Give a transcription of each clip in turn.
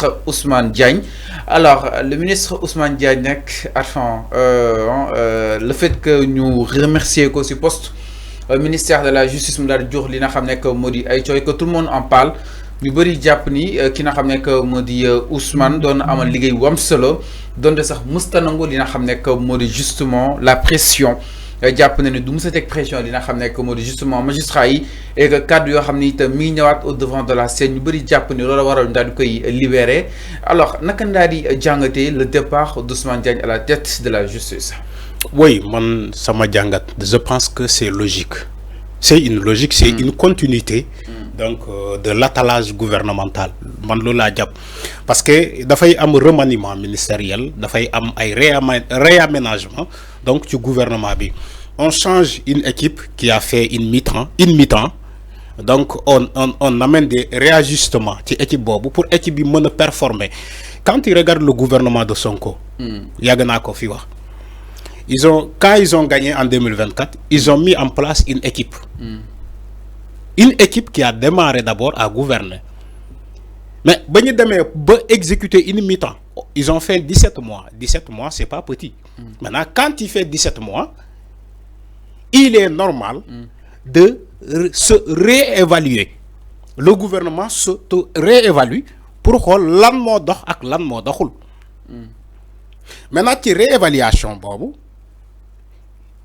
ministre Ousmane Diagne. Alors, le ministre Ousmane Diagne, le fait que nous remercions ce poste au ministère de la justice, que tout le monde en parle. Ñu bari japp ni ki nga xamne que modi Ousmane don amal liguey wam solo don de sax mustanango li nga xamne que modi justement la pression japp na ni du musa tek pression li nga xamne que modi justement magistrat yi et que cadre yo xamni te mi ñewat au devant de la scène ñu bari japp ni lolu waral ndal koy libérer. Alors naka ndadi jangate le départ d'Ousmane Diagne à la tête de la justice? Oui, man sama jangat, je pense que c'est logique. C'est une logique, c'est une continuité donc de l'attelage gouvernemental. Man lo la japp parce que da fay am remaniement ministériel, da fay am ay réaménagement donc du gouvernement bi. On change une équipe qui a fait une mi-temps. Donc on amène des réajustements ci équipe bobu pour équipe bi meuna performer. Quand tu regardes le gouvernement de Sonko, yag na ko fi wax. Quand ils ont gagné en 2024, ils ont mis en place une équipe. Une équipe qui a démarré d'abord à gouverner. Mais pour exécuter une mi-temps, ils ont fait 17 mois. 17 mois, c'est pas petit. Maintenant, quand il fait 17 mois, il est normal de se réévaluer. Le gouvernement se réévalue pour voir l'an mo dox ak l'an mo doxul. Maintenant, ci réévaluation bobu,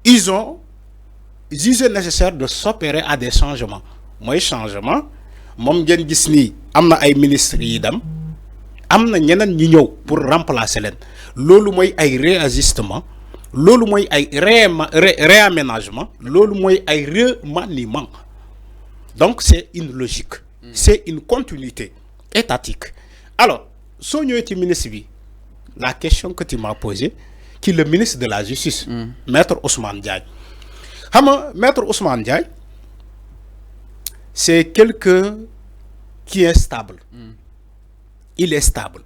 ils ont jugé nécessaire de s'opérer à des changements. Moi, changement, mom ngeen gis ni amna ay ministres yi dem, amna ñeneen ñi ñew pour remplacer len. Lolu moy ay réajustement, lolu moy ay réaménagement, lolu moy ay remaniement. Donc c'est une logique, c'est une continuité étatique. Alors, so ñëwé ci ministre bi, la question que tu m'as posée, qui est le ministre de la Justice, Maître Ousmane Diagne. Maître Ousmane Diagne, c'est quelqu'un qui est stable. Il est stable.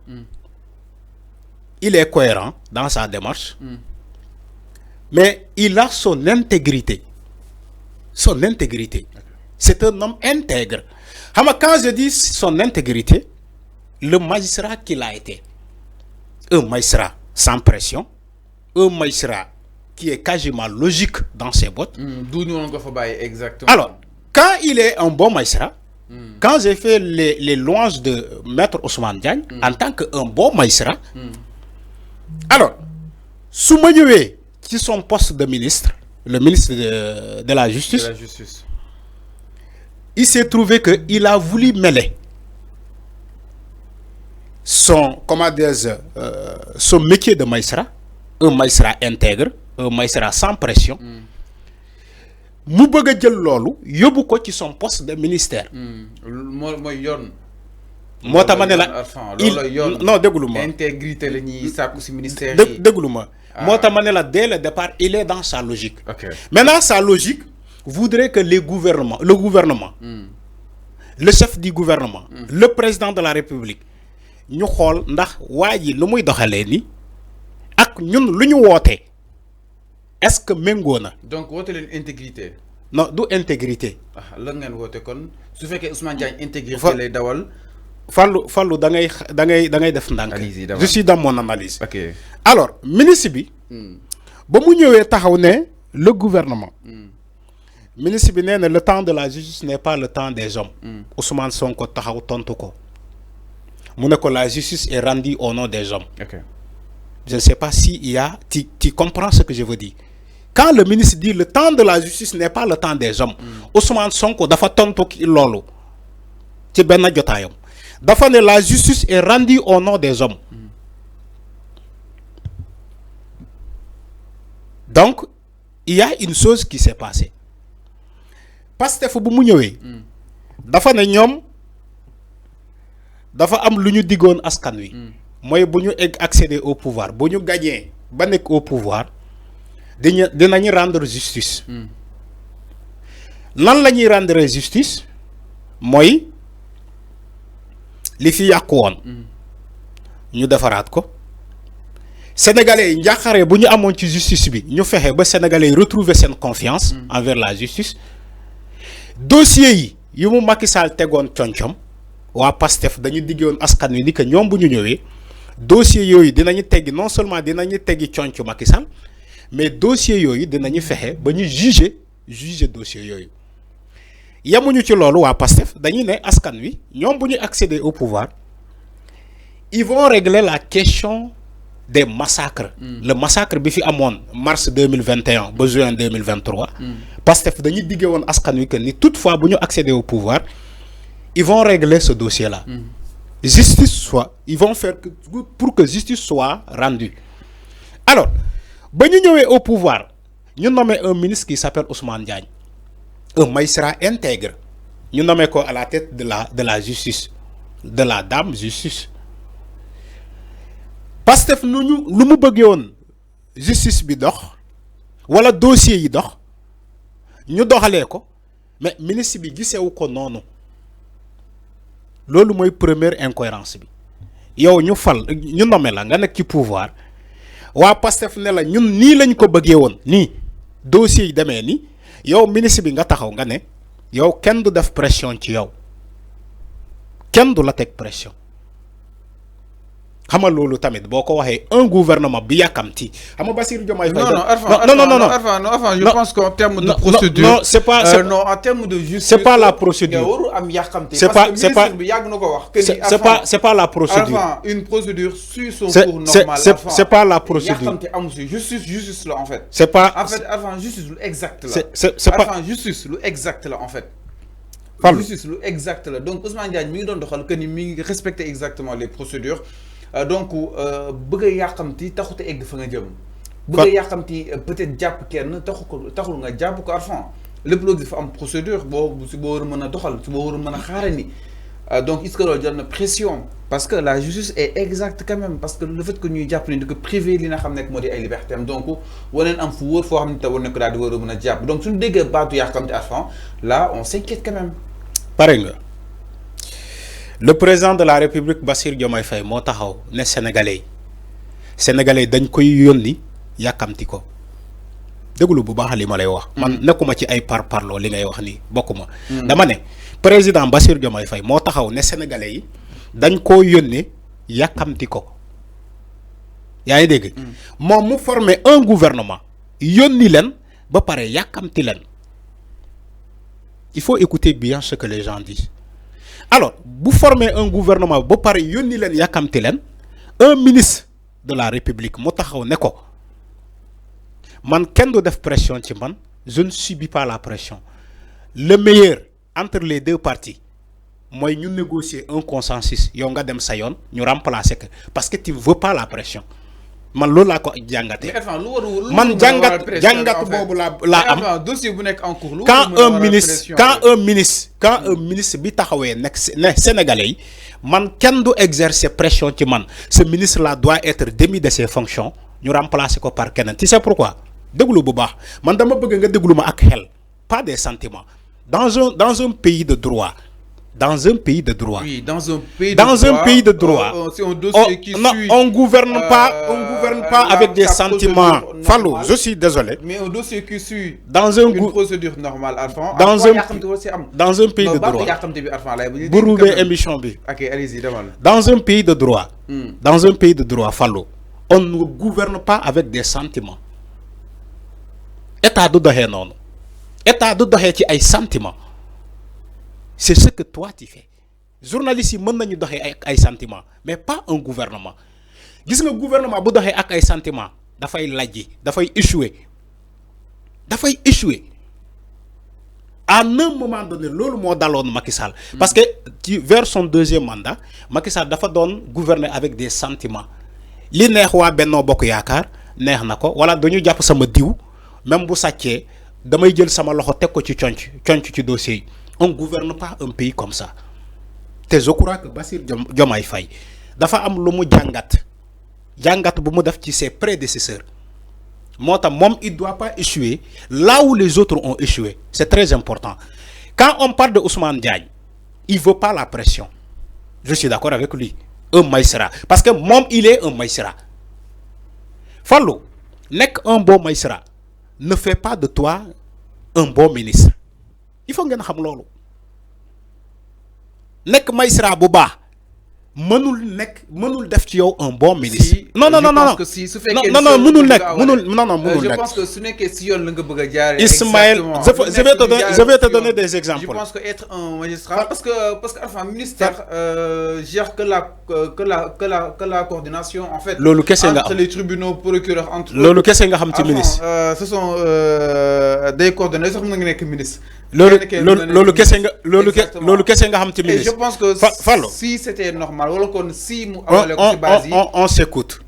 Il est cohérent dans sa démarche. Mais il a son intégrité. Son intégrité. C'est un homme intègre. Quand je dis son intégrité, le magistrat qu'il a été, un magistrat sans pression, un magistrat qui est quasiment logique dans ses bottes. Exactement. Alors, quand il est un bon magistrat, quand j'ai fait les louanges de Maître Ousmane Diagne en tant qu'un bon magistrat, alors, sous qui son poste de ministre, le ministre de la Justice, il s'est trouvé qu'il a voulu mêler son métier de magistrat, un magistrat intègre, un magistrat sans pression, mu bëgg a jël loolu yóbbu ko ci son poste de ministère. mooy yoon. moo tax ma ne la non déglu ma intégrité la ñuy sàkku ci ministère yi. déglu ma moo tax ma ne la dès le départ il est dans sa logique. Maintenant sa logique voudrait que le gouvernement, le chef du gouvernement, le président de la République ñu xool ndax waa ji lu muy doxalee ni ak ñun lu ñu wootee est-ce que méngoo na. Donc woote leen intégrité. Non du intégrité. lan ngeen woote kon su fekkee Ousmane Diagne intégrité lay dawal. Fallou da ngay def ndànk. Je suis dans mon analyse. Ok. Alors ministre bi. ba mu ñëwee taxaw ne le gouvernement. Ministre bi nee na le temps de la justice n'est pas le temps des hommes. Ousmane Sonko taxaw tontu ko. mu ne ko la justice est rendue au nom des hommes. Ok. Je ne sais pas si il y a tu comprends ce que je veux dire. Quand le ministre dit le temps de la justice n'est pas le temps des hommes, Ousmane Sonko dafa tontu ki lolu ci benn jotaayam dafa ne la justice est rendue au nom des hommes. Donc il y a une chose qui s'est passée. Pastef bu mu ñëwee dafa ne ñoom dafa am lu ñu diggoon askan wi. Mooy bu ñu accéder au pouvoir bu ñu gagner ba nekk au pouvoir dinañu rendre justice. Nan la ñuy rendre justice mooy li fi yàqu woon ñu defaraat ko. Sénégalais yi njàqare bu ñu amoon ci justice bi ñu fexe ba sénégalais yi retrouver seen confiance envers la justice. Dossier yi yu mu Macky Sall tegoon concom waa PASTEF dañu diggoon askan wi ni que ñoom bu ñu ñëwee dossier yooyu dinañu teggi non seulement dinañu teggi conc Macky Sall mais dossier yooyu dinañu fexe ba ñu juger dossier yooyu yemuñu ci loolu waa PASTEF dañuy ne askan wi ñoom bu ñu accéder au pouvoir ils vont régler la question des massacres. Le massacre bi fi amoon mars 2021 ba juin 2023. PASTEF dañuy diggé woon askan wi que ni toutefois bu ñu accéder au pouvoir ils vont régler ce dossier là. Justice soit, ils vont faire pour que justice soit rendue. Alors, ben nous sommes au pouvoir, nous nommons un ministre qui s'appelle Ousmane Diagne, un magistrat intègre. Nous nommons à la tête de la justice, de la dame justice. Parce que nous voulons justice bi dox, wala dossier yi dox, ñu doxalé ko, mais ministre bi gissewu ko noonu. Lolu moy première incohérence bi yow ñu fal ñu nommé la nga nek ci pouvoir wa PASTEF ne la ñun ni lañ ko bëggé won ni dossier yi démé ni yow ministre bi nga taxaw nga ne yow kenn du def pression ci yow kenn du la tek pression xama lolu tamit boko waxé un gouvernement bi yakamti xama Bassirou Diomaye Faye non, je pense qu'en termes de procédure non c'est pas non en termes de justice c'est pas la procédure c'est pas la procédure avant une procédure suit son cours normal c'est pas la procédure justice là en fait c'est pas en fait avant justice lu exact là c'est pas avant justice lu exact là en fait justice lu exact là donc Ousmane Diagne mi ngi don doxal que ni mi ngi respecter exactement les procédures donc bëgg a yàqamti taxut a egg fa nga jëm bëgg a yàqamti peut-être jàpp kenn taxul nga jàpp ko Arfan lépp loo gis dafa am procédure boo si boo war a mën a doxal si boo war a mën a xaarani donc est-ce que loolu jar na pression parce que la justice est exacte quand même parce que le fait que ñuy jàpp ni di ko privé li nga xam nekk moo di ay liberté am donc waneen am fu wóor foo xam ne te war na ko daal di war a mën a jàpp donc suñu déggee baatu yàqamti Arfan là on s'inquiète quand même pare nga le président de la République Bassirou Diomaye Faye moo taxaw ne sénégalais dañ koy yónni yàkkamti ko déglu bu baax li ma lay wax. man nekkuma ci ay parlo li ngay wax ni bokkuma. dama ne président Bassirou Diomaye Faye moo taxaw ne sénégalais yi dañ koo yónni yàkkamti ko yaa ngi dégg. moom mu former un gouvernement yónni leen ba pare yàkkamti leen il faut écouter bien ce que les gens disent. Alors, vous formez un gouvernement, vous parlez yoni len yakamti len, un ministre de la République, motaxaw ne ko man ken do def pression ci man, je ne subis pas la pression. Le meilleur entre les deux parties, moi ñu négocier un consensus, yow nga dem sa yoon, ñu remplacer que parce que tu ne veux pas la pression. Man loolu laa ko jàngatee. Man jàngat boobu laa am. dossier bu nekk en cours. quand un ministre bi taxawee nekk ne Sénégalais yi man kenn du exercer pression ci man ce ministre là doit être démis de ses fonctions ñu remplacer ko par keneen. Tu sais pourquoi déglu bu baax man dama bëgg nga déglu ma ak xel pas des sentiments dans un pays de droit. Dans un pays de droit. Oui, dans un pays de droit. C'est un dossier qui suit. On gouverne pas avec des sentiments. Fallou, je suis désolé. Mais un dossier qui suit une procédure normale, Arfan. Dans un pays de droit. Ok, allez-y, demande. Dans un pays de droit. Dans un pays de droit, Fallou, on ne gouverne pas avec des sentiments. État de doxé non. État de doxé ci ay sentiments. C'est ce que toi tu fais. Journalistes mën nañu doxé ak ay sentiments mais pas un gouvernement. Gis nga gouvernement bu doxé ak ay sentiments dafay lajji, dafay échouer. À un moment donné, loolu moo daloon Macky Sall. Parce que vers son deuxième mandat, Macky Sall dafa doon gouverner avec des sentiments. Li neex waa Benno Bokk Yaakaar neex na ko wala dañu jàpp sama diw même bu sàccee damay jël sama loxo teg ko ci conc ci dossier yi. On ne gouverne pas un pays comme ça. Je crois que Bassirou Diomaye Faye dafa am lu mu jàngat bu mu def ci ses prédécesseurs. Mom il doit pas échouer là où les autres ont échoué. C'est très important. Quand on parle de Ousmane Diagne, il veut pas la pression. Je suis d'accord avec lui. Un magistrat. Parce que mom il est un magistrat. Fallou, nek un bon magistrat ne fait pas de toi un bon ministre. Il faut que vous sachiez. nek magistrat bu baax mënul def ci yow un bon ministre. Si, non je pense que si su fekkee mënul nek mënul je nek. pense que su nekkee si yoon la nga bëgg a jaaree. Ismaël, je vais te donner des exemples. Je pense que être un magistrat parce que enfin ministère gère que la coordination en fait. Loolu kese nga entre les tribunaux procureurs entre. Loolu kese nga xam ci ministre. Ce sont des coordonnateurs sax mën nga nekk ministre. Loolu kese nga xam ci Et ministre. je pense que si c'était normal wala kon si mu awale ko ci base yi.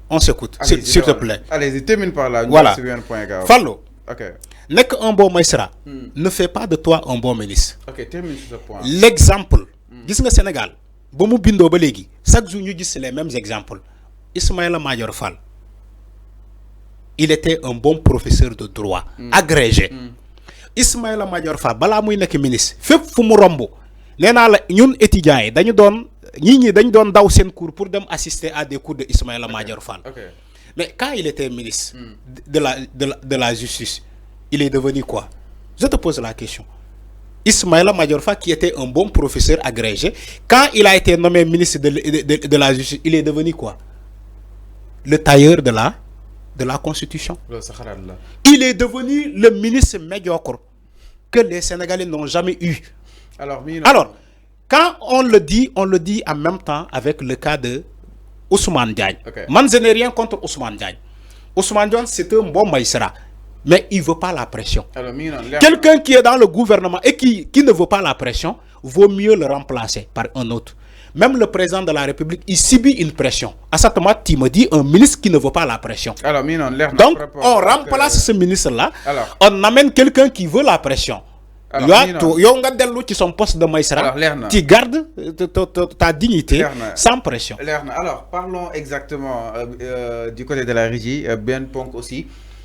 On s'écoute s'il te plaît. Allez-y, termine par là. Voilà. Fallo. OK. Nek un bon magistrat ne fait pas de toi un bon ministre. OK, termine sur ce point. L'exemple, gis nga Sénégal, ba mu bindo ba légui, chaque jour ñu gis les mêmes exemples. Ismaïla Madior Fall. Il était un bon professeur de droit, agrégé. Ismaïla Madior Fall bala muy nek ministre, fépp fu mu rombu. Néna la ñun étudiants yi dañu doon daw sen cours pour dem assister à des cours de Ismaïla Madior Fall. Okay. Mais quand il était ministre de la justice, il est devenu quoi? Je te pose la question. Ismaïla Madior Fall, qui était un bon professeur agrégé, quand il a été nommé ministre de la justice, il est devenu quoi? Le tailleur de la Constitution. Il est devenu le ministre médiocre que les Sénégalais n'ont jamais eu. Alors, quand on le dit en même temps avec le cas de Ousmane Diagne. Okay. Moi, je n'ai rien contre Ousmane Diagne. Ousmane Diagne, c'est un bon magistrat. Mais il ne veut pas la pression. Quelqu'un qui est dans le gouvernement et qui ne veut pas la pression, vaut mieux le remplacer par un autre. Même le président de la République, il subit une pression. À ce moment, tu me dis un ministre qui ne veut pas la pression. Donc, on remplace ce ministre-là. On amène quelqu'un qui veut la pression. Son poste de magistrat, tu gardes ta dignité sans pression. Alors, parlons exactement du côté de la régie, Ben Ponk aussi.